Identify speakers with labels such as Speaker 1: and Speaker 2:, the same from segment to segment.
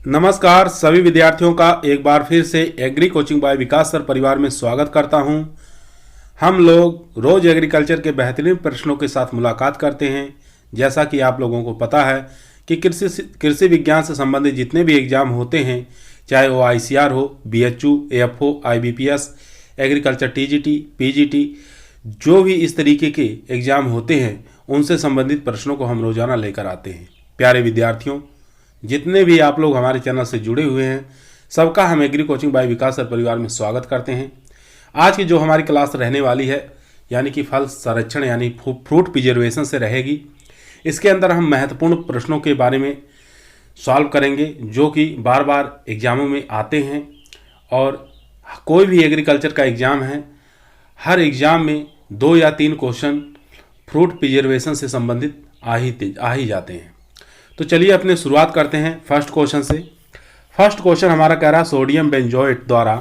Speaker 1: नमस्कार सभी विद्यार्थियों का एक बार फिर से एग्री कोचिंग बाय विकास सर परिवार में स्वागत करता हूं। हम लोग रोज एग्रीकल्चर के बेहतरीन प्रश्नों के साथ मुलाकात करते हैं। जैसा कि आप लोगों को पता है कि कृषि विज्ञान से संबंधित जितने भी एग्जाम होते हैं, चाहे वो ICR हो, BHU, AFO, IBPS, agriculture TGT, PGT, जो भी इस तरीके के एग्जाम होते हैं उनसे संबंधित प्रश्नों को हम रोजाना लेकर आते हैं। प्यारे विद्यार्थियों, जितने भी आप लोग हमारे चैनल से जुड़े हुए हैं, सबका हम एग्री कोचिंग बाय विकास सर परिवार में स्वागत करते हैं। आज की जो हमारी क्लास रहने वाली है यानी कि फल संरक्षण यानी फ्रूट प्रिजर्वेशन से रहेगी। इसके अंदर हम महत्वपूर्ण प्रश्नों के बारे में सॉल्व करेंगे जो कि बार बार एग्जामों में आते हैं। और कोई भी एग्रीकल्चर का एग्ज़ाम है, हर एग्ज़ाम में 2 या 3 क्वेश्चन फ्रूट प्रिजर्वेशन से संबंधित आ ही जाते हैं। तो चलिए अपने शुरुआत करते हैं फर्स्ट क्वेश्चन से। फर्स्ट क्वेश्चन हमारा कह रहा है सोडियम बेंजोएट द्वारा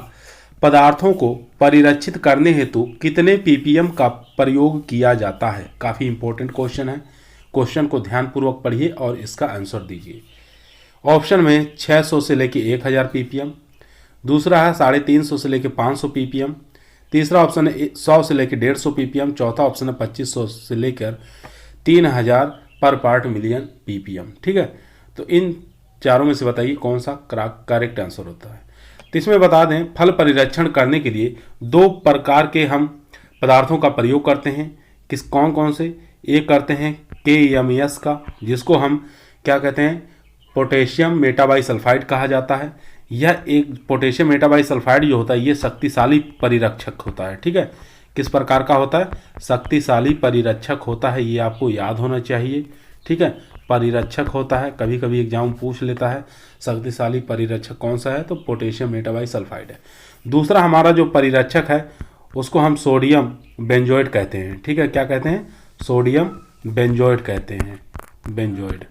Speaker 1: पदार्थों को परिरक्षित करने हेतु कितने ppm का प्रयोग किया जाता है। काफ़ी इंपॉर्टेंट क्वेश्चन है। क्वेश्चन को ध्यानपूर्वक पढ़िए और इसका आंसर दीजिए। ऑप्शन में 600 से लेके 1000 ppm, दूसरा है 350 से लेके 500 ppm, तीसरा ऑप्शन है 100 से लेके 150 ppm, चौथा ऑप्शन है 2500 से लेकर 3000 पर पार्ट मिलियन ppm। ठीक है, तो इन चारों में से बताइए कौन सा करेक्ट आंसर होता है। तो इसमें बता दें, फल परिरक्षण करने के लिए 2 प्रकार के हम पदार्थों का प्रयोग करते हैं। कौन कौन से? एक करते हैं KMS का, जिसको हम क्या कहते हैं, पोटेशियम मेटाबाइसल्फाइड कहा जाता है। यह एक पोटेशियम मेटाबाइसल्फाइड जो होता है ये शक्तिशाली परिरक्षक होता है। ठीक है, किस प्रकार का होता है? शक्तिशाली परिरक्षक होता है, ये आपको याद होना चाहिए। ठीक है, परिरक्षक होता है, कभी कभी एग्जाम पूछ लेता है शक्तिशाली परिरक्षक कौन सा है, तो पोटेशियम मेटाबाइसल्फाइड है। दूसरा हमारा जो परिरक्षक है उसको हम सोडियम बेंजोएट कहते हैं। ठीक है, क्या कहते हैं? सोडियम बेंजोएट कहते हैं, बेंजोएट।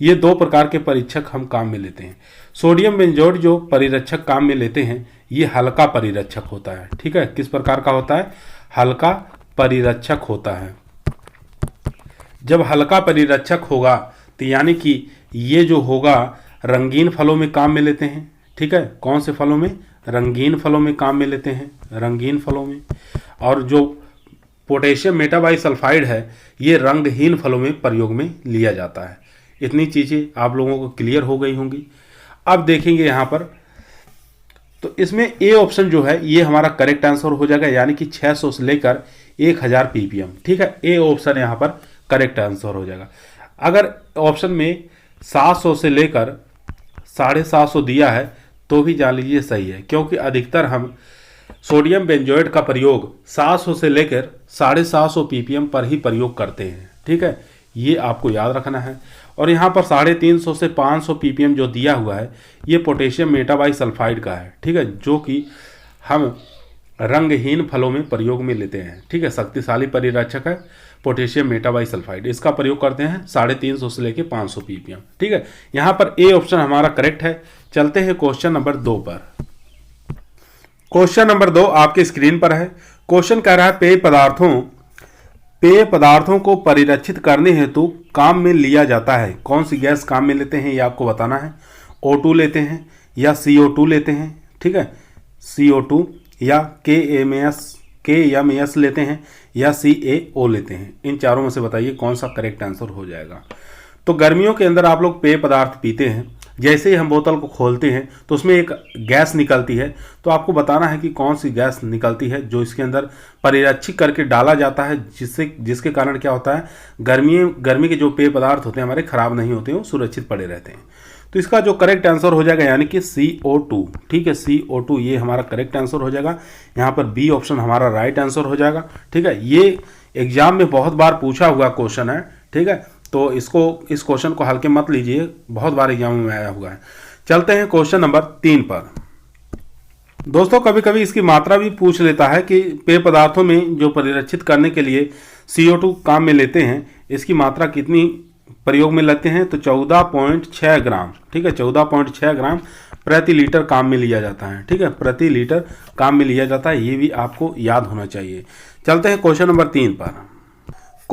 Speaker 1: ये 2 प्रकार के परीक्षक हम काम में लेते हैं। सोडियम बेंजोएट जो परिरक्षक काम में लेते हैं ये हल्का परिरक्षक होता है। ठीक है, किस प्रकार का होता है? हल्का परिरक्षक होता है। जब हल्का परिरक्षक होगा तो यानी कि ये जो होगा रंगीन फलों में काम में लेते हैं। ठीक है, कौन से फलों में? रंगीन फलों में काम में लेते हैं, रंगीन फलों में। और जो पोटेशियम मेटाबाइसल्फाइड है ये रंगहीन फलों में प्रयोग में लिया जाता है। इतनी चीज़ें आप लोगों को क्लियर हो गई होंगी। अब देखेंगे यहाँ पर, तो इसमें ए ऑप्शन जो है ये हमारा करेक्ट आंसर हो जाएगा, यानी कि 600 से लेकर 1000 ppm। ठीक है, ए ऑप्शन यहाँ पर करेक्ट आंसर हो जाएगा। अगर ऑप्शन में 700 से लेकर 750 दिया है तो भी जान लीजिए सही है, क्योंकि अधिकतर हम सोडियम बेंजोएट का प्रयोग 700 से लेकर 750 ppm पर ही प्रयोग करते हैं। ठीक है, ये आपको याद रखना है। और यहाँ पर 350 से 500 ppm जो दिया हुआ है ये पोटेशियम मेटाबाइसल्फाइड का है। ठीक है, जो कि हम रंगहीन फलों में प्रयोग में लेते हैं। ठीक है, शक्तिशाली परिरक्षक है पोटेशियम मेटाबाइसल्फाइड, इसका प्रयोग करते हैं 350 से लेकर 500 ppm। ठीक है, यहाँ पर ए ऑप्शन हमारा करेक्ट है। चलते हैं क्वेश्चन नंबर 2 पर। क्वेश्चन नंबर 2 आपके स्क्रीन पर है। क्वेश्चन कह रहा है पेय पदार्थों को परिरक्षित करने हेतु काम में लिया जाता है। कौन सी गैस काम में लेते हैं ये आपको बताना है। O2 लेते हैं या CO2 लेते हैं। ठीक है, CO2 या KMS लेते हैं या CaO लेते हैं। इन चारों में से बताइए कौन सा करेक्ट आंसर हो जाएगा। तो गर्मियों के अंदर आप लोग पेय पदार्थ पीते हैं, जैसे ही हम बोतल को खोलते हैं तो उसमें एक गैस निकलती है, तो आपको बताना है कि कौन सी गैस निकलती है जो इसके अंदर परिरक्षित करके डाला जाता है, जिसके कारण क्या होता है, गर्मी के जो पेय पदार्थ होते हैं हमारे खराब नहीं होते हैं, वो सुरक्षित पड़े रहते हैं। तो इसका जो करेक्ट आंसर हो जाएगा यानी कि CO2। ठीक है, CO2 ये हमारा करेक्ट आंसर हो जाएगा। यहाँ पर बी ऑप्शन हमारा राइट आंसर हो जाएगा। ठीक है, ये एग्जाम में बहुत बार पूछा हुआ क्वेश्चन है। ठीक है, तो इस क्वेश्चन को हल्के मत लीजिए, बहुत बार एग्जाम में आया हुआ है। चलते हैं क्वेश्चन नंबर 3 पर। दोस्तों, कभी कभी इसकी मात्रा भी पूछ लेता है कि पेय पदार्थों में जो परिरक्षित करने के लिए CO2 काम में लेते हैं, इसकी मात्रा कितनी प्रयोग में लेते हैं, तो 14.6 ग्राम। ठीक है, 14.6 ग्राम प्रति लीटर काम में लिया जाता है। ठीक है, प्रति लीटर काम में लिया जाता है, ये भी आपको याद होना चाहिए। चलते हैं क्वेश्चन नंबर 3 पर।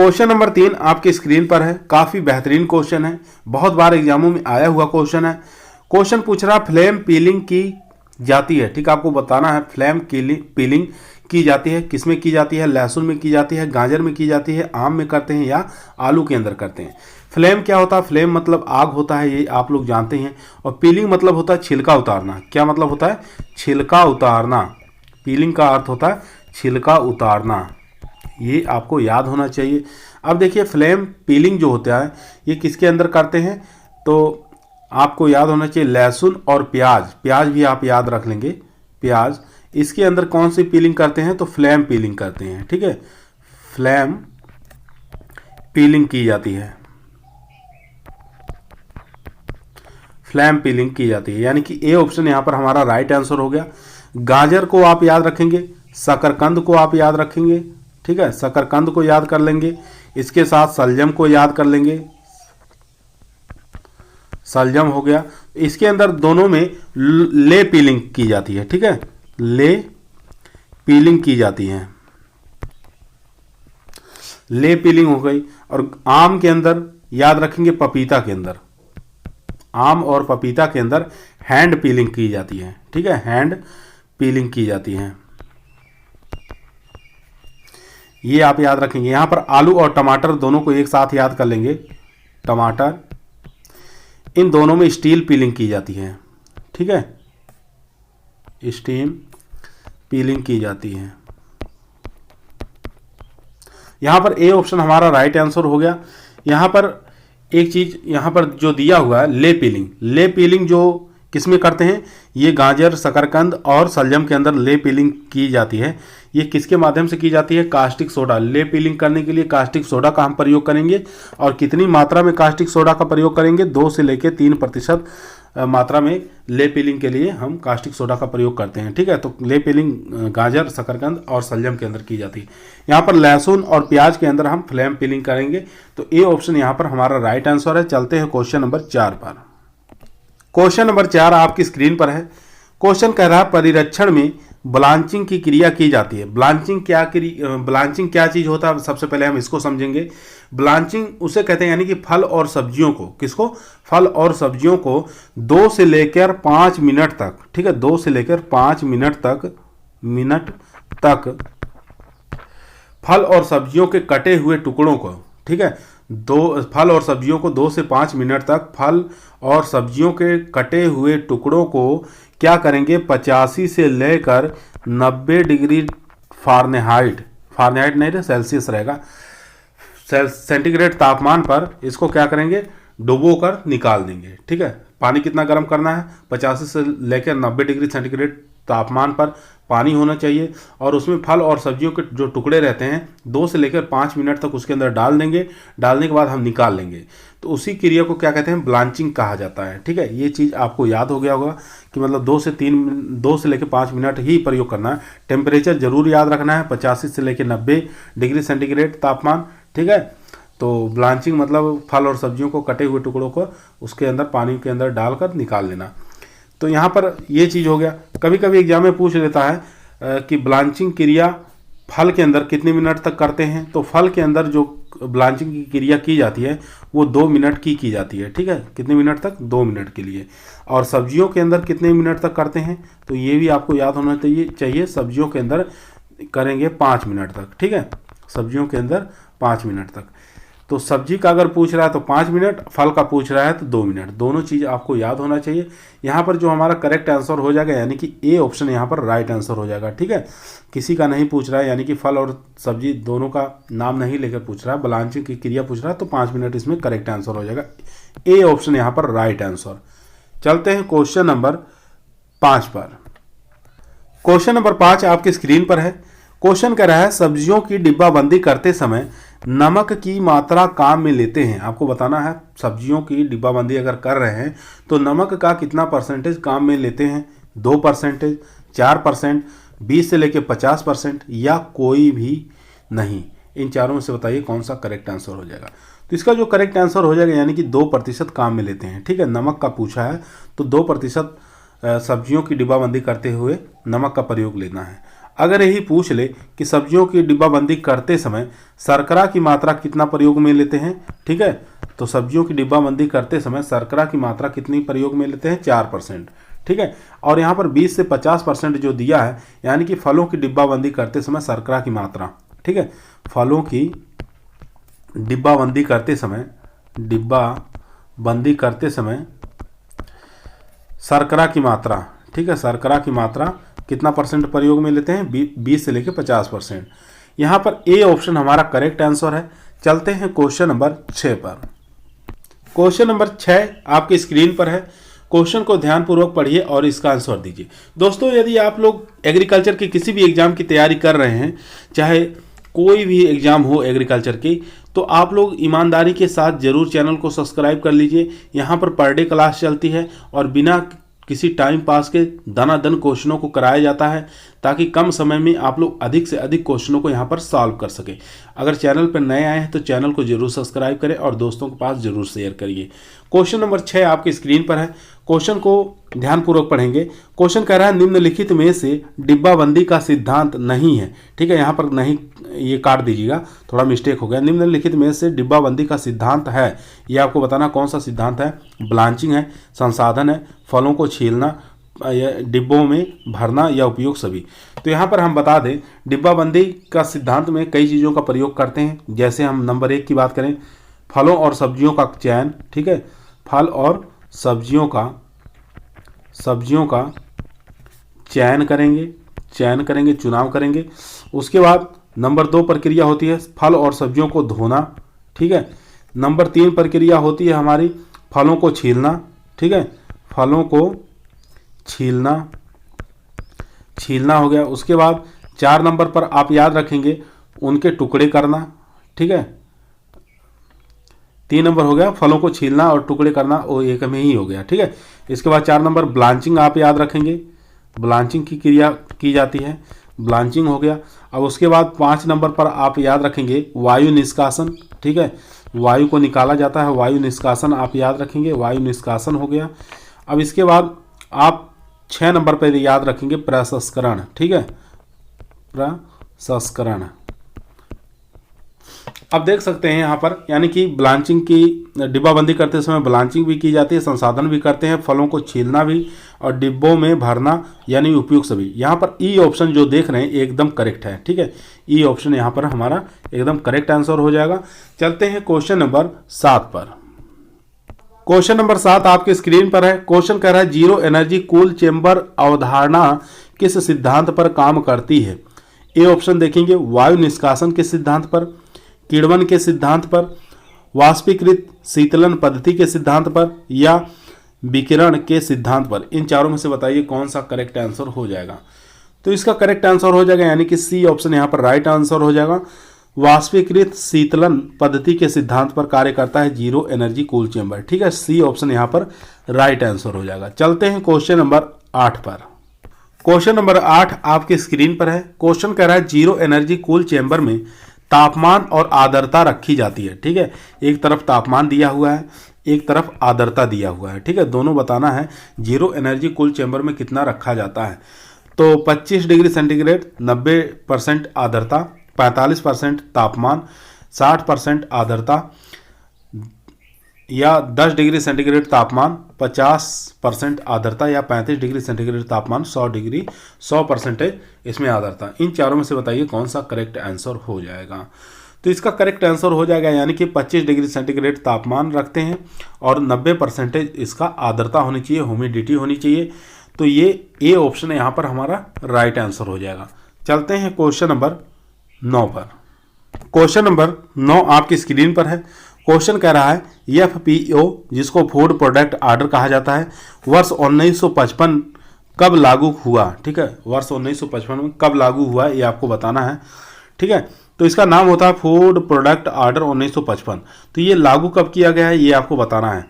Speaker 1: क्वेश्चन नंबर 3 आपकी स्क्रीन पर है। काफी बेहतरीन क्वेश्चन है, बहुत बार एग्जामों में आया हुआ क्वेश्चन है। क्वेश्चन पूछ रहा फ्लेम पीलिंग की जाती है, ठीक है, आपको बताना है फ्लेम पीलिंग की जाती है, किसमें की जाती है, लहसुन में की जाती है, गाजर में की जाती है, आम में करते हैं या आलू के अंदर करते हैं। फ्लेम क्या होता है? फ्लेम मतलब आग होता है, ये आप लोग जानते हैं। और पीलिंग मतलब होता है छिलका उतारना। क्या मतलब होता है? छिलका उतारना। पीलिंग का अर्थ होता है छिलका उतारना, ये आपको याद होना चाहिए। अब देखिए फ्लेम पीलिंग जो होता है ये किसके अंदर करते हैं, तो आपको याद होना चाहिए लहसुन और प्याज। प्याज भी आप याद रख लेंगे, प्याज, इसके अंदर कौन सी पीलिंग करते हैं? तो फ्लेम पीलिंग करते हैं, ठीक है, फ्लेम पीलिंग की जाती है, फ्लेम पीलिंग की जाती है, यानी कि ए ऑप्शन यहां पर हमारा राइट आंसर हो गया। गाजर को आप याद रखेंगे, शकरकंद को आप याद रखेंगे, ठीक है, शकरकंद को याद कर लेंगे, इसके साथ सलजम को याद कर लेंगे, सलजम हो गया। इसके अंदर दोनों में ले पीलिंग की जाती है, ठीक है, ले पीलिंग की जाती है, ले पीलिंग हो गई। और आम के अंदर याद रखेंगे, पपीता के अंदर, आम और पपीता के अंदर हैंड पीलिंग की जाती है, ठीक है, हैंड पीलिंग की जाती है, ये आप याद रखेंगे। यहां पर आलू और टमाटर दोनों को एक साथ याद कर लेंगे, टमाटर, इन दोनों में स्टील पीलिंग की जाती है, ठीक है, स्टीम पीलिंग की जाती है। यहां पर ए ऑप्शन हमारा राइट आंसर हो गया। यहां पर एक चीज यहां पर जो दिया हुआ है ले पीलिंग, ले पीलिंग जो किसमें करते हैं? ये गाजर, शकरकंद और सलजम के अंदर ले पीलिंग की जाती है। ये किसके माध्यम से की जाती है? Caustic soda. ले पीलिंग करने के लिए कास्टिक सोडा का हम प्रयोग करेंगे, और कितनी मात्रा में कास्टिक सोडा का प्रयोग करेंगे? 2 से लेकर 3% मात्रा में ले पीलिंग के लिए हम कास्टिक सोडा का प्रयोग करते हैं, ठीक है। तो ले पीलिंग गाजर, शकरकंद और सलजम के अंदर की जाती है। यहाँ पर लहसुन और प्याज के अंदर हम फ्लेम पीलिंग करेंगे। तो ए ऑप्शन यहाँ पर हमारा राइट आंसर है। चलते हैं क्वेश्चन नंबर 4 पर। क्वेश्चन नंबर 4 आपकी स्क्रीन पर है। क्वेश्चन कह रहा है परिरक्षण में ब्लांचिंग की क्रिया की जाती है। ब्लांचिंग क्या चीज होता है? सबसे पहले हम इसको समझेंगे। ब्लांचिंग उसे कहते हैं, यानी कि फल और सब्जियों को, किसको? फल और सब्जियों को 2 से लेकर 5 मिनट तक, ठीक है, 2 से लेकर 5 मिनट तक फल और सब्जियों के कटे हुए टुकड़ों को, ठीक है, फल और सब्जियों को 2 से 5 मिनट तक फल और सब्जियों के कटे हुए टुकड़ों को क्या करेंगे? 85 से लेकर 90 डिग्री फ़ारेनहाइट नहीं रहे, सेल्सियस रहेगा, सेंटीग्रेड तापमान पर इसको क्या करेंगे? डुबो कर निकाल देंगे, ठीक है। पानी कितना गर्म करना है? 85 से लेकर 90 डिग्री सेंटीग्रेड तापमान पर पानी होना चाहिए, और उसमें फल और सब्जियों के जो टुकड़े रहते हैं 2 से लेकर 5 मिनट तक उसके अंदर डाल देंगे। डालने के बाद हम निकाल लेंगे। तो उसी क्रिया को क्या कहते हैं? ब्लांचिंग कहा जाता है, ठीक है। ये चीज़ आपको याद हो गया होगा कि मतलब 2 से लेकर 5 मिनट ही प्रयोग करना है। टेम्परेचर जरूर याद रखना है, 85 से लेकर 90 डिग्री सेंटीग्रेड तापमान, ठीक है। तो ब्लांचिंग मतलब फल और सब्जियों को कटे हुए टुकड़ों को उसके अंदर पानी के अंदर डालकर निकाल लेना। तो यहाँ पर ये चीज़ हो गया। कभी कभी एग्जाम में पूछ लेता है कि ब्लांचिंग क्रिया फल के अंदर कितने मिनट तक करते हैं। तो फल के अंदर जो ब्लांचिंग की क्रिया की जाती है वो 2 मिनट की जाती है, ठीक है। कितने मिनट तक? 2 मिनट के लिए। और सब्जियों के अंदर कितने मिनट तक करते हैं? तो ये भी आपको याद होना चाहिए। सब्जियों के अंदर करेंगे 5 मिनट तक, ठीक है, सब्जियों के अंदर 5 मिनट तक। तो सब्जी का अगर पूछ रहा है तो 5 मिनट, फल का पूछ रहा है तो 2 मिनट। दोनों चीज़ आपको याद होना चाहिए। यहाँ पर जो हमारा करेक्ट आंसर हो जाएगा, यानी कि ए ऑप्शन यहाँ पर राइट आंसर हो जाएगा, ठीक है। किसी का नहीं पूछ रहा है, यानी कि फल और सब्जी दोनों का नाम नहीं लेकर पूछ रहा है, ब्लांचिंग की क्रिया पूछ रहा है, तो 5 मिनट इसमें करेक्ट आंसर हो जाएगा। ए ऑप्शन यहाँ पर राइट आंसर। चलते हैं क्वेश्चन नंबर 5 पर। क्वेश्चन नंबर 5 आपकी स्क्रीन पर है। क्वेश्चन कह रहा है सब्जियों की डिब्बाबंदी करते समय नमक की मात्रा काम में लेते हैं। आपको बताना है सब्जियों की डिब्बाबंदी अगर कर रहे हैं तो नमक का कितना परसेंटेज काम में लेते हैं? 2%, 4%, 20 से लेकर 50% या कोई भी नहीं। इन चारों में से बताइए कौन सा करेक्ट आंसर हो जाएगा। तो इसका जो करेक्ट आंसर हो जाएगा यानी कि 2% काम में लेते हैं, ठीक है। नमक का पूछा है तो 2% सब्जियों की डिब्बाबंदी करते हुए नमक का प्रयोग लेना है। अगर यही पूछ ले कि सब्जियों की डिब्बाबंदी करते समय शर्करा की मात्रा कितना प्रयोग में लेते हैं, ठीक है, तो सब्जियों की डिब्बाबंदी करते समय शर्करा की मात्रा कितनी प्रयोग में लेते हैं, 4%, ठीक है। और यहाँ पर 20 से 50% जो दिया है, यानी कि फलों की डिब्बाबंदी करते समय शर्करा की मात्रा, ठीक है, फलों की डिब्बाबंदी करते समय शर्करा की मात्रा, ठीक है, शर्करा की मात्रा कितना परसेंट प्रयोग में लेते हैं, 20 से लेकर 50%। यहाँ पर ए ऑप्शन हमारा करेक्ट आंसर है। चलते हैं क्वेश्चन नंबर 6 पर। क्वेश्चन नंबर 6 आपकी स्क्रीन पर है। क्वेश्चन को ध्यानपूर्वक पढ़िए और इसका आंसर दीजिए। दोस्तों, यदि आप लोग एग्रीकल्चर की किसी भी एग्जाम की तैयारी कर रहे हैं, चाहे कोई भी एग्जाम हो एग्रीकल्चर की, तो आप लोग ईमानदारी के साथ जरूर चैनल को सब्सक्राइब कर लीजिए। यहाँ पर पर डे क्लास चलती है और बिना किसी टाइम पास के दनादन क्वेश्चनों को कराया जाता है, ताकि कम समय में आप लोग अधिक से अधिक क्वेश्चनों को यहाँ पर सॉल्व कर सकें। अगर चैनल पर नए आए हैं तो चैनल को जरूर सब्सक्राइब करें और दोस्तों के पास जरूर शेयर करिए। क्वेश्चन नंबर 6 आपकी स्क्रीन पर है। क्वेश्चन को ध्यानपूर्वक पढ़ेंगे। क्वेश्चन कह रहा है निम्नलिखित में से डिब्बाबंदी का सिद्धांत नहीं है, ठीक है, यहाँ पर नहीं, ये काट दीजिएगा, थोड़ा मिस्टेक हो गया। निम्नलिखित में से डिब्बाबंदी का सिद्धांत है, ये आपको बताना कौन सा सिद्धांत है। ब्लांचिंग है, संसाधन है, फलों को छीलना, डिब्बों में भरना या उपयोग सभी। तो यहाँ पर हम बता दें, डिब्बाबंदी का सिद्धांत में कई चीज़ों का प्रयोग करते हैं। जैसे हम नंबर 1 की बात करें, फलों और सब्जियों का चयन, ठीक है, फल और सब्जियों का चयन करेंगे, चुनाव करेंगे। उसके बाद नंबर 2 प्रक्रिया होती है फल और सब्जियों को धोना, ठीक है। नंबर 3 प्रक्रिया होती है हमारी फलों को छीलना, ठीक है, फलों को छीलना हो गया। उसके बाद 4 नंबर पर आप याद रखेंगे उनके टुकड़े करना, ठीक है। 3 नंबर हो गया फलों को छीलना और टुकड़े करना, वो एक में ही हो गया, ठीक है। इसके बाद 4 नंबर ब्लांचिंग आप याद रखेंगे, ब्लांचिंग की क्रिया की जाती है, ब्लांचिंग हो गया। अब उसके बाद 5 नंबर पर आप याद रखेंगे वायु निष्कासन, ठीक है, वायु को निकाला जाता है, वायु निष्कासन आप याद रखेंगे, वायु निष्कासन हो गया। अब इसके बाद आप 6 नंबर पर याद रखेंगे प्रसंस्करण, ठीक है, प्रसंस्करण। अब देख सकते हैं यहाँ पर, यानी कि ब्लांचिंग की डिब्बाबंदी करते समय ब्लांचिंग भी की जाती है, संसाधन भी करते हैं, फलों को छीलना भी और डिब्बों में भरना यानी उपयोग सभी। यहाँ पर ई ऑप्शन जो देख रहे हैं एकदम करेक्ट है, ठीक है, ई ऑप्शन यहाँ पर हमारा एकदम करेक्ट आंसर हो जाएगा। चलते हैं क्वेश्चन नंबर 7 पर। क्वेश्चन नंबर 7 आपके स्क्रीन पर है। क्वेश्चन कह रहा है जीरो एनर्जी कूल चेंबर अवधारणा किस सिद्धांत पर काम करती है। ए ऑप्शन देखेंगे वायु निष्कासन के सिद्धांत पर, किण्वन के सिद्धांत पर, वाष्पीकृत शीतलन पद्धति के सिद्धांत पर या विकिरण के सिद्धांत पर। इन चारों में से बताइए कौन सा करेक्ट आंसर हो जाएगा। तो इसका करेक्ट आंसर हो जाएगा, यानी कि सी ऑप्शन यहाँ पर राइट आंसर हो जाएगा। वाष्पीकृत शीतलन पद्धति के सिद्धांत पर कार्य करता है जीरो एनर्जी कूल चेंबर, ठीक है, सी ऑप्शन यहाँ पर राइट आंसर हो जाएगा। चलते हैं क्वेश्चन नंबर 8 पर। क्वेश्चन नंबर 8 आपकी स्क्रीन पर है। क्वेश्चन कह रहा है जीरो एनर्जी कूल चेंबर में तापमान और आर्द्रता रखी जाती है, ठीक है, एक तरफ तापमान दिया हुआ है, एक तरफ आर्द्रता दिया हुआ है, ठीक है, दोनों बताना है जीरो एनर्जी कूल चेंबर में कितना रखा जाता है। तो 25 डिग्री सेंटीग्रेड, 90% आर्द्रता, 45% तापमान, 60% आर्द्रता, या 10 डिग्री सेंटीग्रेड तापमान, 50% आर्द्रता, या 35 डिग्री सेंटीग्रेड तापमान, 100% इसमें आर्द्रता। इन चारों में से बताइए कौन सा करेक्ट आंसर हो जाएगा। तो इसका करेक्ट आंसर हो जाएगा, यानी कि 25 डिग्री सेंटीग्रेड तापमान रखते हैं और 90% इसका आर्द्रता होनी चाहिए, ह्यूमिडिटी होनी चाहिए। तो ये ए ऑप्शन यहाँ पर हमारा राइट आंसर हो जाएगा। चलते हैं क्वेश्चन नंबर 9 पर। क्वेश्चन नंबर 9 आपकी स्क्रीन पर है। क्वेश्चन कह रहा है एफपीओ, जिसको फूड प्रोडक्ट ऑर्डर कहा जाता है, वर्ष 1955 कब लागू हुआ, ठीक है, वर्ष 1955 में कब लागू हुआ ये आपको बताना है, ठीक है। तो इसका नाम होता है फूड प्रोडक्ट ऑर्डर 1955। तो ये लागू कब किया गया है ये आपको बताना है,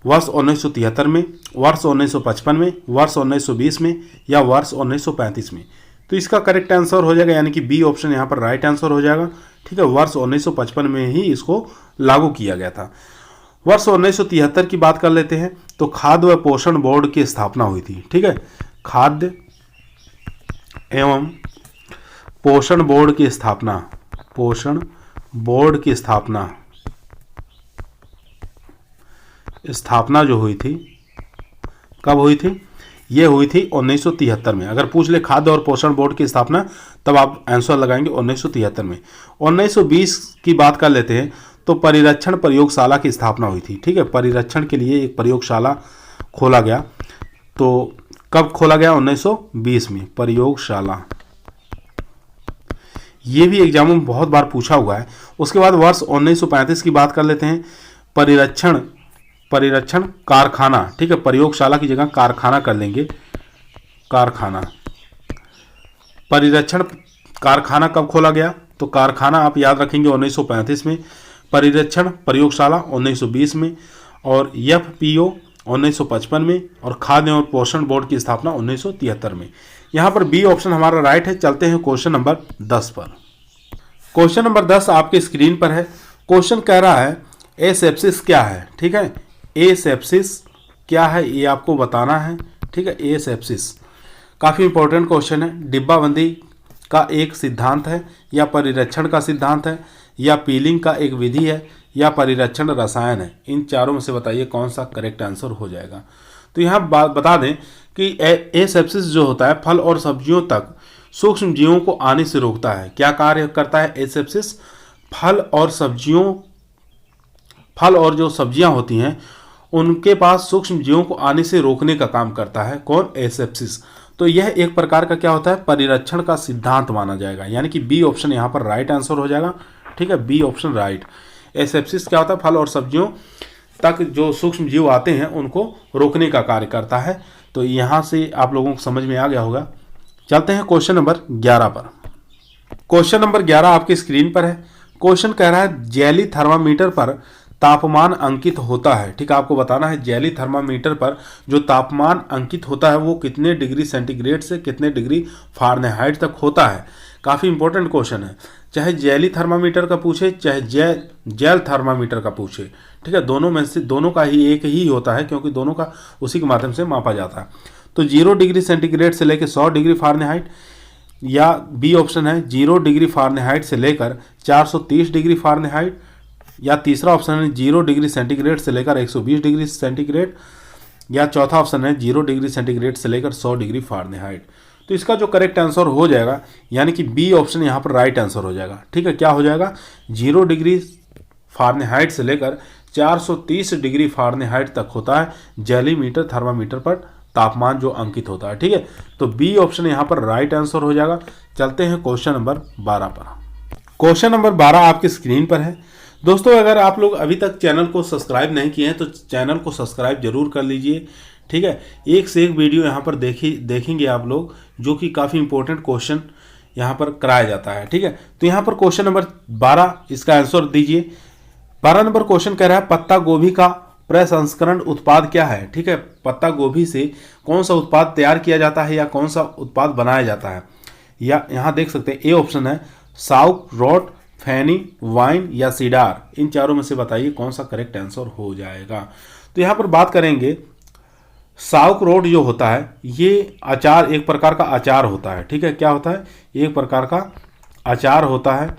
Speaker 1: वर्ष 1973 में, वर्ष 1955 में, वर्ष 1920 में या वर्ष 1935 में। तो इसका करेक्ट आंसर हो जाएगा, यानी कि बी ऑप्शन यहाँ पर राइट आंसर हो जाएगा, ठीक है, वर्ष 1955 में ही इसको लागू किया गया था। वर्ष 1973 की बात कर लेते हैं। तो खाद्य व पोषण बोर्ड की स्थापना हुई थी, ठीक है, खाद्य एवं पोषण बोर्ड की स्थापना, पोषण बोर्ड की स्थापना जो हुई थी, कब हुई थी? ये हुई थी 1973 में। अगर पूछ ले खाद्य और पोषण बोर्ड की स्थापना, तब आप आंसर लगाएंगे 1973 में। 1920 की बात कर लेते हैं तो परिरक्षण प्रयोगशाला की स्थापना हुई थी। ठीक है, परिरक्षण के लिए एक प्रयोगशाला खोला गया। तो कब खोला गया? 1920 में प्रयोगशाला। ये भी एग्जामों में बहुत बार पूछा हुआ है। उसके बाद वर्ष 1935 की बात कर लेते हैं। परिरक्षण कारखाना, ठीक है, प्रयोगशाला की जगह कारखाना कर लेंगे, कारखाना। परिरक्षण कारखाना कब खोला गया? तो कारखाना आप याद रखेंगे 1935 में, परिरक्षण प्रयोगशाला 1920 में, और FPO 1955 में, और खाद्य और पोषण बोर्ड की स्थापना 1973 में। यहाँ पर बी ऑप्शन हमारा राइट है। चलते हैं क्वेश्चन नंबर 10 पर। क्वेश्चन नंबर 10 आपके स्क्रीन पर है। क्वेश्चन कह रहा है एसेप्सिस क्या है? ठीक है, एसेप्सिस क्या है ये आपको बताना है। ठीक है, एसेप्सिस काफ़ी इंपॉर्टेंट क्वेश्चन है। डिब्बाबंदी का एक सिद्धांत है, या परिरक्षण का सिद्धांत है, या पीलिंग का एक विधि है, या परिरक्षण रसायन है? इन चारों में से बताइए कौन सा करेक्ट आंसर हो जाएगा। तो यहाँ बता दें कि एसेप्सिस जो होता है फल और सब्जियों तक सूक्ष्म जीवों को आने से रोकता है। क्या कार्य करता है एसेप्सिस? फल और जो सब्जियां होती हैं उनके पास सूक्ष्म जीवों को आने से रोकने का काम करता है। कौन? एसेप्सिस। तो यह एक प्रकार का क्या होता है? परिरक्षण का सिद्धांत माना जाएगा, यानी कि बी ऑप्शन यहाँ पर राइट आंसर हो जाएगा। ठीक है, बी ऑप्शन राइट। एसेप्सिस क्या होता है? फल और सब्जियों तक जो सूक्ष्म जीव आते हैं उनको रोकने का कार्य करता है। तो यहाँ से आप लोगों को समझ में आ गया होगा। चलते हैं क्वेश्चन नंबर 11 पर। क्वेश्चन नंबर 11 आपकी स्क्रीन पर है। क्वेश्चन कह रहा है जेली थर्मामीटर पर तापमान अंकित होता है। ठीक है, आपको बताना है जेली थर्मामीटर पर जो तापमान अंकित होता है वो कितने डिग्री सेंटीग्रेड से कितने डिग्री फ़ारेनहाइट तक होता है। काफ़ी इंपॉर्टेंट क्वेश्चन है। चाहे जेली थर्मामीटर का पूछे चाहे जेल थर्मामीटर का पूछे, ठीक है, दोनों में से दोनों का ही एक ही होता है, क्योंकि दोनों का उसी के माध्यम से मापा जाता है। तो 0 डिग्री सेंटीग्रेड से लेकर 100 डिग्री फ़ारेनहाइट, या बी ऑप्शन है 0 डिग्री फ़ारेनहाइट से लेकर 430 डिग्री फ़ारेनहाइट, या तीसरा ऑप्शन है 0 डिग्री सेंटीग्रेड से लेकर 120 डिग्री सेंटीग्रेड, या चौथा ऑप्शन है 0 डिग्री सेंटीग्रेड से लेकर 100 डिग्री फ़ारेनहाइट। तो इसका जो करेक्ट आंसर हो जाएगा, यानी कि बी ऑप्शन यहाँ पर राइट आंसर हो जाएगा। ठीक है, क्या हो जाएगा? 0 डिग्री फ़ारेनहाइट से लेकर 430 डिग्री फ़ारेनहाइट तक होता है जेलीमीटर थर्मामीटर पर तापमान जो अंकित होता है। ठीक है, तो बी ऑप्शन यहाँ पर राइट आंसर हो जाएगा। चलते हैं क्वेश्चन नंबर 12 पर। क्वेश्चन नंबर 12 आपकी स्क्रीन पर है। दोस्तों, अगर आप लोग अभी तक चैनल को सब्सक्राइब नहीं किए हैं तो चैनल को सब्सक्राइब जरूर कर लीजिए। ठीक है, एक से एक वीडियो यहाँ पर देखेंगे आप लोग, जो कि काफ़ी इंपॉर्टेंट क्वेश्चन यहाँ पर कराया जाता है। ठीक है, तो यहाँ पर क्वेश्चन नंबर 12 इसका आंसर दीजिए। 12 नंबर क्वेश्चन कह रहा है पत्ता गोभी का प्रसंस्करण उत्पाद क्या है? ठीक है, पत्ता गोभी से कौन सा उत्पाद तैयार किया जाता है या कौन सा उत्पाद बनाया जाता है? या यहाँ देख सकते हैं ए ऑप्शन है साउक रोट, फैनी, वाइन या सीडार। इन चारों में से बताइए कौन सा करेक्ट आंसर हो जाएगा। तो यहाँ पर बात करेंगे साउक रोट जो होता है ये अचार, एक प्रकार का अचार होता है। ठीक है, क्या होता है? एक प्रकार का अचार होता है,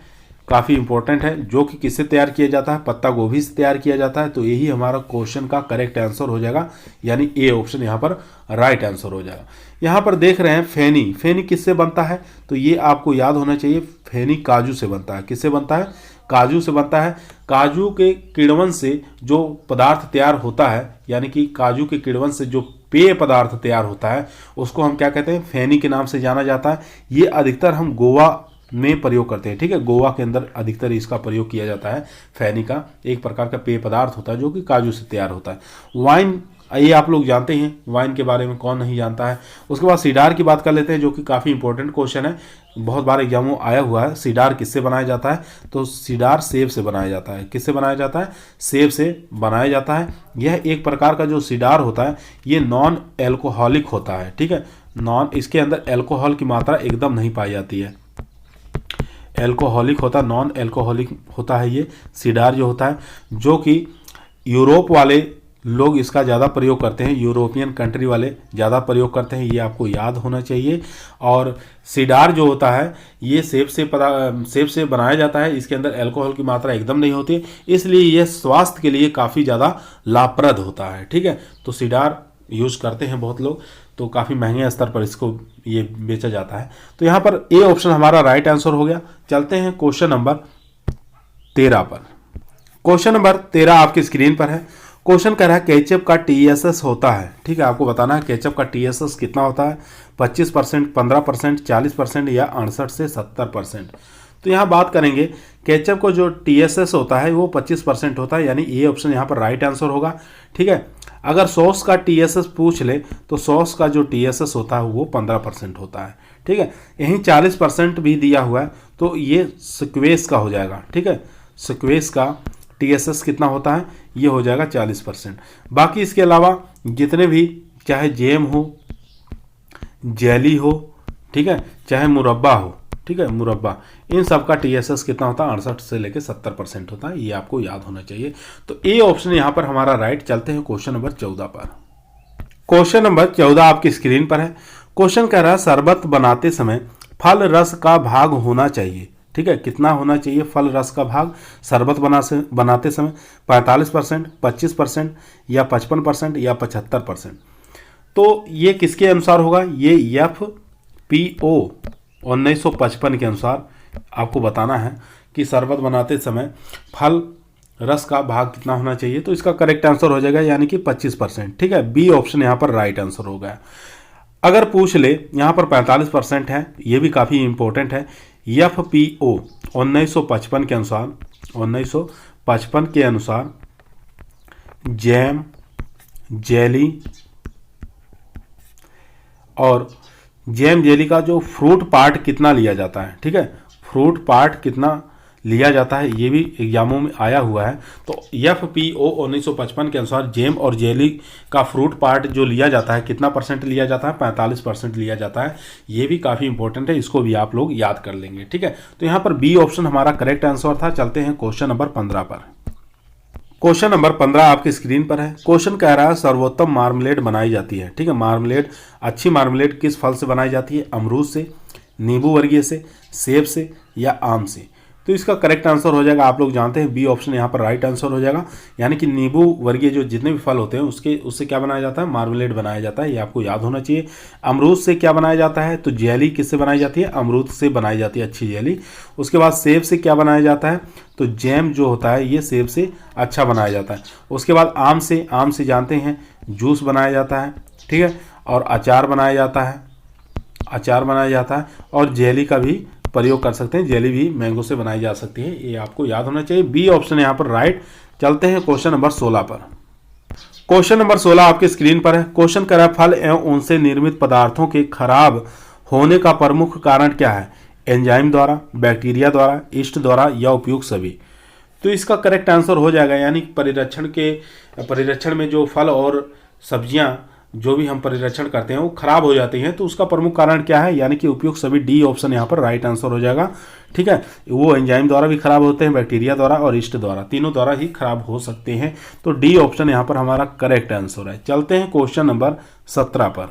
Speaker 1: काफ़ी इंपॉर्टेंट है, जो कि किससे तैयार किया जाता है? पत्ता गोभी से तैयार किया जाता है। तो यही हमारा क्वेश्चन का करेक्ट आंसर हो जाएगा, यानी ए ऑप्शन यहाँ पर राइट आंसर हो जाएगा। यहाँ पर देख रहे हैं फेनी, फेनी किससे बनता है? तो ये आपको याद होना चाहिए, फेनी काजू से बनता है। किससे बनता है? काजू से बनता है। काजू के किण्वन से जो पदार्थ तैयार होता है, यानी कि काजू के किण्वन से जो पेय पदार्थ तैयार होता है उसको हम क्या कहते हैं? फेनी के नाम से जाना जाता है। ये अधिकतर हम गोवा में प्रयोग करते हैं। ठीक है, गोवा के अंदर अधिकतर इसका प्रयोग किया जाता है। फेनी का एक प्रकार का पेय पदार्थ होता है जो कि काजू से तैयार होता है। वाइन, ये आप लोग जानते हैं, वाइन के बारे में कौन नहीं जानता है। उसके बाद सीडार की बात कर लेते हैं, जो कि काफ़ी इंपॉर्टेंट क्वेश्चन है, बहुत बार एग्जामों आया हुआ है। सीडार किससे बनाया जाता है? तो सीडार सेब से बनाया जाता है। किससे बनाया जाता है? सेब से बनाया जाता है। यह एक प्रकार का जो सीडार होता है ये नॉन एल्कोहलिक होता है। ठीक है, इसके अंदर एल्कोहल की मात्रा एकदम नहीं पाई जाती है। एल्कोहलिक होता, नॉन एल्कोहलिक होता है ये सीडार जो होता है, जो कि यूरोप वाले लोग इसका ज़्यादा प्रयोग करते हैं, यूरोपियन कंट्री वाले ज़्यादा प्रयोग करते हैं, ये आपको याद होना चाहिए। और सीडार जो होता है ये सेब से बनाया जाता है, इसके अंदर अल्कोहल की मात्रा एकदम नहीं होती, इसलिए यह स्वास्थ्य के लिए काफ़ी ज़्यादा लाभप्रद होता है। ठीक है, तो सीडार यूज करते हैं बहुत लोग, तो काफ़ी महंगे स्तर पर इसको ये बेचा जाता है। तो यहाँ पर ए ऑप्शन हमारा राइट आंसर हो गया। चलते हैं क्वेश्चन नंबर 13 पर। क्वेश्चन नंबर 13 आपकी स्क्रीन पर है। क्वेश्चन कह रहा है केचप का टीएसएस होता है। ठीक है, आपको बताना है केचप का टीएसएस कितना होता है, 25%, 15%, 40% या 68 से 70%। तो यहाँ बात करेंगे केचप को जो टीएसएस होता है वो 25% होता है, यानी ए ऑप्शन यहाँ पर राइट आंसर होगा। ठीक है, अगर सॉस का टीएसएस पूछ ले तो सॉस का जो टीएसएस होता है वो 15% होता है। ठीक है, यहीं 40% भी दिया हुआ है, तो ये स्क्वेस का हो जाएगा। ठीक है, स्क्वेस का टीएसएस कितना होता है, ये हो जाएगा 40%। बाकी इसके अलावा जितने भी, चाहे जैम हो, जेली हो, ठीक है, चाहे मुरब्बा हो, ठीक है, मुरब्बा, इन सब का टीएसएस कितना होता है, 68 से लेकर 70% होता है, ये आपको याद होना चाहिए। तो ए ऑप्शन यहाँ पर हमारा राइट। चलते हैं क्वेश्चन नंबर 14 पर। क्वेश्चन नंबर 14 आपकी स्क्रीन पर है। क्वेश्चन कह रहा है शरबत बनाते समय फल रस का भाग होना चाहिए। ठीक है, कितना होना चाहिए फल रस का भाग शरबत बनाते समय, 45%, 25% या 55% या 75%। तो ये किसके अनुसार होगा, ये FPO 1955 के अनुसार आपको बताना है कि शरबत बनाते समय फल रस का भाग कितना होना चाहिए। तो इसका करेक्ट आंसर हो जाएगा यानी कि 25%। ठीक है, बी ऑप्शन यहाँ पर राइट आंसर हो गया। अगर पूछ ले यहाँ पर 45% है, ये भी काफ़ी इंपॉर्टेंट है। FPO 1955 के अनुसार, 1955 के अनुसार जैम, जेली और जैम जेली का जो फ्रूट पार्ट कितना लिया जाता है, ठीक है, फ्रूट पार्ट कितना लिया जाता है, ये भी एग्जामों में आया हुआ है। तो FPO 1955 के अनुसार जैम और जेली का फ्रूट पार्ट जो लिया जाता है कितना परसेंट लिया जाता है, 45% लिया जाता है। ये भी काफ़ी इंपॉर्टेंट है, इसको भी आप लोग याद कर लेंगे। ठीक है, तो यहाँ पर बी ऑप्शन हमारा करेक्ट आंसर था। चलते हैं क्वेश्चन नंबर 15 पर। क्वेश्चन नंबर 15 आपकी स्क्रीन पर है। क्वेश्चन कह रहा है सर्वोत्तम मार्मलेड बनाई जाती है। ठीक है, मार्मलेड, अच्छी मार्मलेड किस फल से बनाई जाती है, अमरूद से, नींबू वर्गीय से, सेब से या आम से। तो इसका करेक्ट आंसर हो जाएगा, आप लोग जानते हैं बी ऑप्शन यहाँ पर राइट आंसर हो जाएगा, यानी कि नींबू वर्गीय जो जितने भी फल होते हैं उससे क्या बनाया जाता है, मार्मलेड बनाया जाता है, ये आपको याद होना चाहिए। अमरूद से क्या बनाया जाता है, तो जेली किससे बनाई जाती है, अमरूद से बनाई जाती है अच्छी जेली। उसके बाद सेब से क्या बनाया जाता है, तो जैम जो होता है ये सेब से अच्छा बनाया जाता है। उसके बाद आम से जानते हैं जूस बनाया जाता है, ठीक है, और अचार बनाया जाता है, और जेली का भी प्रयोग कर सकते हैं, जेली भी मैंगो से बनाई जा सकती है, ये आपको याद होना चाहिए। बी ऑप्शन यहाँ पर राइट। चलते हैं क्वेश्चन नंबर 16 पर। क्वेश्चन नंबर 16 आपके स्क्रीन पर है। क्वेश्चन कर रहा है फल एवं उनसे निर्मित पदार्थों के खराब होने का प्रमुख कारण क्या है, एंजाइम द्वारा, बैक्टीरिया द्वारा, ईस्ट द्वारा या उपयुक्त सभी। तो इसका करेक्ट आंसर हो जाएगा, यानी परिरक्षण में जो फल और सब्जियां जो भी हम परिरक्षण करते हैं वो खराब हो जाती हैं, तो उसका प्रमुख कारण क्या है, यानी कि उपयुक्त सभी। डी ऑप्शन यहाँ पर राइट आंसर हो जाएगा। ठीक है, वो एंजाइम द्वारा भी खराब होते हैं, बैक्टीरिया द्वारा और ईस्ट द्वारा, तीनों द्वारा ही खराब हो सकते हैं। तो डी ऑप्शन यहाँ पर हमारा करेक्ट आंसर है। चलते हैं क्वेश्चन नंबर 17 पर।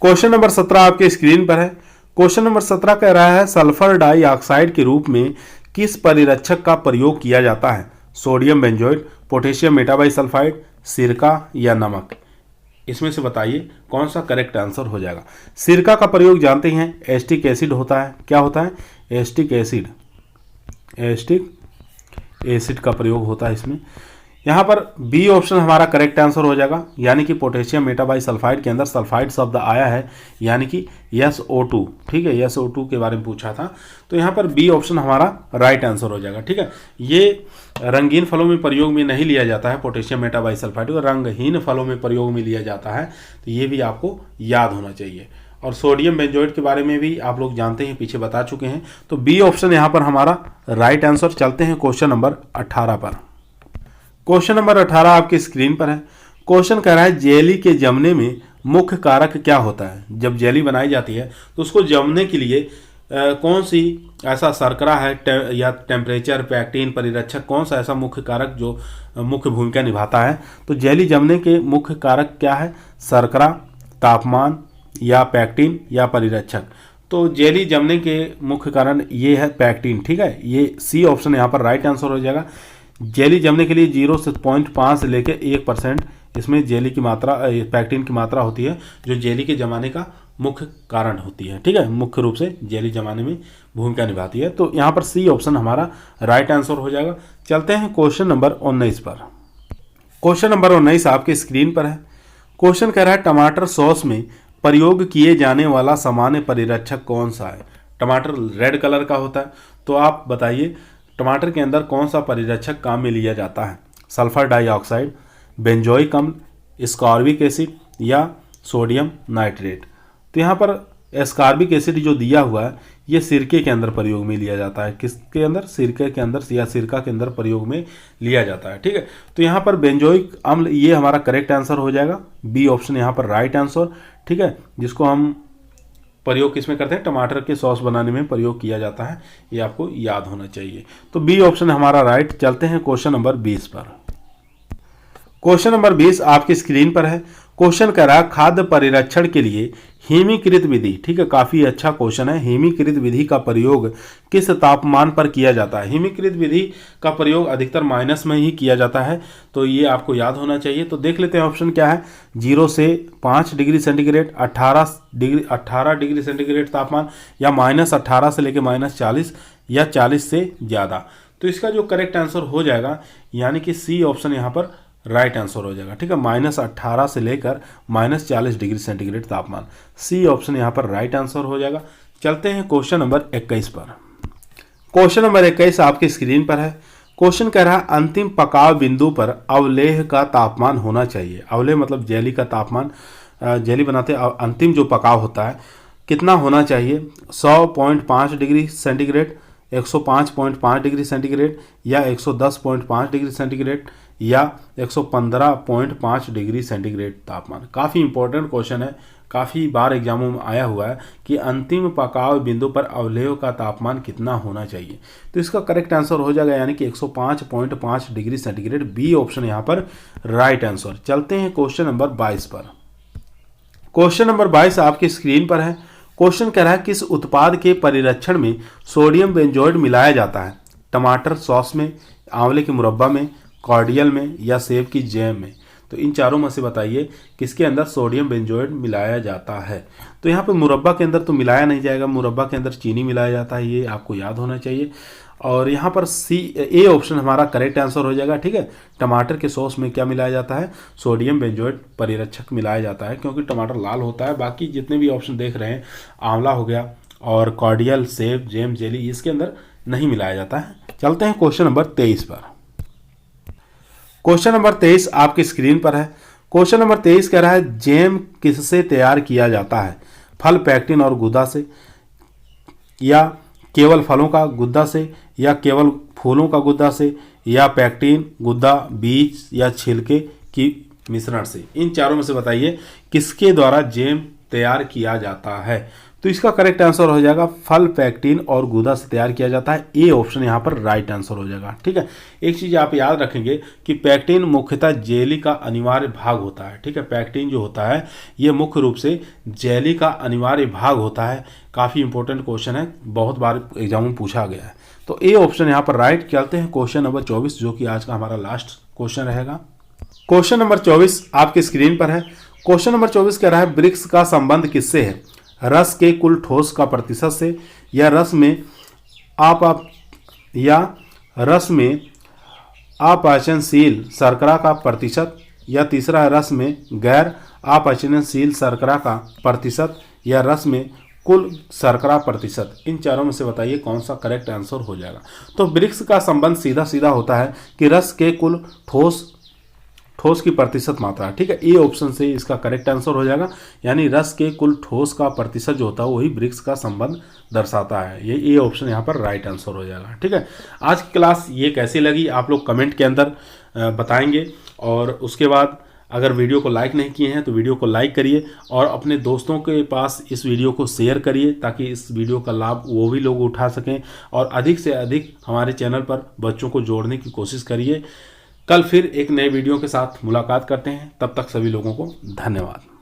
Speaker 1: क्वेश्चन नंबर 17 आपके स्क्रीन पर है। क्वेश्चन नंबर 17 कह रहा है सल्फर डाइऑक्साइड के रूप में किस परिरक्षक का प्रयोग किया जाता है, सोडियम बेंजोएट, पोटेशियम मेटाबाइसल्फाइड, सिरका या नमक। इसमें से बताइए कौन सा करेक्ट आंसर हो जाएगा। सिरका का प्रयोग जानते हैं, एस्टिक एसिड होता है, क्या होता है, एस्टिक एसिड का प्रयोग होता है इसमें। यहाँ पर बी ऑप्शन हमारा करेक्ट आंसर हो जाएगा, यानी कि पोटेशियम मेटाबाइसल्फाइड के अंदर सल्फाइड शब्द आया है, यानी कि SO2। ठीक है, SO2 के बारे में पूछा था, तो यहाँ पर बी ऑप्शन हमारा राइट आंसर हो जाएगा। ठीक है, ये रंगीन फलों में प्रयोग में नहीं लिया जाता है, पोटेशियम मेटाबाइसल्फाइड को रंगहीन फलों में प्रयोग में लिया जाता है, तो ये भी आपको याद होना चाहिए। और सोडियम बेंजोएट के बारे में भी आप लोग जानते हैं, पीछे बता चुके हैं। तो बी ऑप्शन यहाँ पर हमारा राइट आंसर। चलते हैं क्वेश्चन नंबर 18 पर। क्वेश्चन नंबर 18 आपकी स्क्रीन पर है। क्वेश्चन कह रहा है जेली के जमने में मुख्य कारक क्या होता है। जब जेली बनाई जाती है तो उसको जमने के लिए कौन सी ऐसा शर्करा है या टेम्परेचर, पैक्टिन, परिरक्षक, कौन सा ऐसा मुख्य कारक जो मुख्य भूमिका निभाता है? तो जेली जमने के मुख्य कारक क्या है? शर्करा, तापमान, या पैक्टिन, या परिरक्षक। तो जेली जमने के मुख्य कारण ये है पैक्टिन। ठीक है, ये सी ऑप्शन यहाँ पर राइट आंसर हो जाएगा। जेली जमने के लिए 0 से 0.5 से लेकर 1% इसमें जेली की मात्रा, पैक्टिन की मात्रा होती है, जो जेली के जमाने का मुख्य कारण होती है। ठीक है, मुख्य रूप से जेली जमाने में भूमिका निभाती है। तो यहाँ पर सी ऑप्शन हमारा राइट आंसर हो जाएगा। चलते हैं क्वेश्चन नंबर 19 पर। क्वेश्चन नंबर 19 आपके स्क्रीन पर है। क्वेश्चन कह रहा है टमाटर सॉस में प्रयोग किए जाने वाला सामान्य परिरक्षक कौन सा है? टमाटर रेड कलर का होता है, तो आप बताइए टमाटर के अंदर कौन सा परिरक्षक काम में लिया जाता है? सल्फर डाइऑक्साइड, बेंजोइक अम्ल, एस्कॉर्बिक एसिड, या सोडियम नाइट्रेट। तो यहाँ पर एस्कॉर्बिक एसिड जो दिया हुआ है ये सिरके के अंदर प्रयोग में लिया जाता है। किसके अंदर? सिरके के अंदर या सिरका के अंदर प्रयोग में लिया जाता है। ठीक है, तो यहाँ पर बेंजोइक अम्ल ये हमारा करेक्ट आंसर हो जाएगा। बी ऑप्शन यहाँ पर राइट आंसर। ठीक है, जिसको हम प्रयोग किसमें करते हैं? टमाटर के सॉस बनाने में प्रयोग किया जाता है, ये आपको याद होना चाहिए। तो बी ऑप्शन हमारा राइट। चलते हैं क्वेश्चन नंबर 20 पर। क्वेश्चन नंबर 20 आपकी स्क्रीन पर है। क्वेश्चन कह रहा खाद्य परिरक्षण के लिए हिमीकृत विधि। ठीक है, काफी अच्छा क्वेश्चन है। हिमीकृत विधि का प्रयोग किस तापमान पर किया जाता है? हिमीकृत विधि का प्रयोग अधिकतर माइनस में ही किया जाता है, तो ये आपको याद होना चाहिए। तो देख लेते हैं ऑप्शन क्या है। 0 से 5 डिग्री सेंटीग्रेड, 18 डिग्री सेंटीग्रेड तापमान, या -18 से लेकर -40, या 40 से ज़्यादा। तो इसका जो करेक्ट आंसर हो जाएगा यानी कि सी ऑप्शन यहाँ पर राइट आंसर हो जाएगा। ठीक है, -18 से लेकर -40 डिग्री सेंटीग्रेड तापमान, सी ऑप्शन यहाँ पर राइट आंसर हो जाएगा। चलते हैं क्वेश्चन नंबर 21 पर। क्वेश्चन नंबर 21 आपकी स्क्रीन पर है। क्वेश्चन कह रहा है अंतिम पकाव बिंदु पर अवलेह का तापमान होना चाहिए। अवलेह मतलब जेली का तापमान, जेली बनाते अंतिम जो पकाव होता है कितना होना चाहिए? 100.5 डिग्री सेंटीग्रेड, 105.5 डिग्री सेंटीग्रेड, या 110.5 डिग्री सेंटीग्रेड, या 115.5 डिग्री सेंटीग्रेड तापमान। काफ़ी इंपॉर्टेंट क्वेश्चन है, काफ़ी बार एग्जामों में आया हुआ है कि अंतिम पकाव बिंदु पर अवलेह का तापमान कितना होना चाहिए। तो इसका करेक्ट आंसर हो जाएगा यानी कि 105.5 डिग्री सेंटीग्रेड। बी ऑप्शन यहाँ पर राइट आंसर। चलते हैं क्वेश्चन नंबर 22 पर। क्वेश्चन नंबर 22 आपकी स्क्रीन पर है। क्वेश्चन कह रहा है किस उत्पाद के परिरक्षण में सोडियम बेंजोइड मिलाया जाता है? टमाटर सॉस में, आंवले के मुरब्बा में, कॉर्डियल में, या सेब की जैम में। तो इन चारों में से बताइए किसके अंदर सोडियम बेंजोइड मिलाया जाता है? तो यहाँ पे मुरब्बा के अंदर तो मिलाया नहीं जाएगा, मुरब्बा के अंदर चीनी मिलाया जाता है, ये आपको याद होना चाहिए। और यहाँ पर ए ऑप्शन हमारा करेक्ट आंसर हो जाएगा। ठीक है, टमाटर के सॉस में क्या मिलाया जाता है? सोडियम बेंजोइड परिरक्षक मिलाया जाता है, क्योंकि टमाटर लाल होता है। बाकी जितने भी ऑप्शन देख रहे हैं, आंवला हो गया और कॉर्डियल, सेब, जैम, जेली, इसके अंदर नहीं मिलाया जाता है। चलते हैं क्वेश्चन नंबर 23 पर। क्वेश्चन नंबर 23 आपकी स्क्रीन पर है। क्वेश्चन नंबर 23 कह रहा है जैम किससे तैयार किया जाता है? फल, पैक्टिन और गुदा से, या केवल फलों का गुदा से, या केवल फूलों का गुदा से, या पैक्टिन, गुदा, बीज या छिलके की मिश्रण से। इन चारों में से बताइए किसके द्वारा जैम तैयार किया जाता है? तो इसका करेक्ट आंसर हो जाएगा फल, पैक्टिन और गुदा से तैयार किया जाता है। ए ऑप्शन यहाँ पर राइट आंसर हो जाएगा। ठीक है, एक चीज़ आप याद रखेंगे कि पैक्टिन मुख्यतः जेली का अनिवार्य भाग होता है। ठीक है, पैक्टिन जो होता है ये मुख्य रूप से जेली का अनिवार्य भाग होता है। काफ़ी इंपॉर्टेंट क्वेश्चन है, बहुत बार एग्जाम में पूछा गया है। तो ए ऑप्शन यहाँ पर राइट। चलते हैं क्वेश्चन नंबर 24 जो कि आज का हमारा लास्ट क्वेश्चन रहेगा। क्वेश्चन नंबर 24 आपकी स्क्रीन पर है। क्वेश्चन नंबर 24 कह रहा है ब्रिक्स का संबंध किससे है? रस के कुल ठोस का प्रतिशत से, या रस में अपाचनशील शर्करा का प्रतिशत, या तीसरा रस में गैर अपाचनशील शर्करा का प्रतिशत, या रस में कुल शर्करा प्रतिशत। इन चारों में से बताइए कौन सा करेक्ट आंसर हो जाएगा। तो ब्रिक्स का संबंध सीधा सीधा होता है कि रस के कुल ठोस की प्रतिशत मात्रा। ठीक है, ए ऑप्शन से इसका करेक्ट आंसर हो जाएगा, यानी रस के कुल ठोस का प्रतिशत जो होता है वही ब्रिक्स का संबंध दर्शाता है। ये ए ऑप्शन यहाँ पर राइट आंसर हो जाएगा। ठीक है, आज की क्लास ये कैसी लगी आप लोग कमेंट के अंदर बताएंगे। और उसके बाद अगर वीडियो को लाइक नहीं किए हैं तो वीडियो को लाइक करिए और अपने दोस्तों के पास इस वीडियो को शेयर करिए ताकि इस वीडियो का लाभ वो भी लोग उठा सकें और अधिक से अधिक हमारे चैनल पर बच्चों को जोड़ने की कोशिश करिए। कल फिर एक नए वीडियो के साथ मुलाकात करते हैं, तब तक सभी लोगों को धन्यवाद।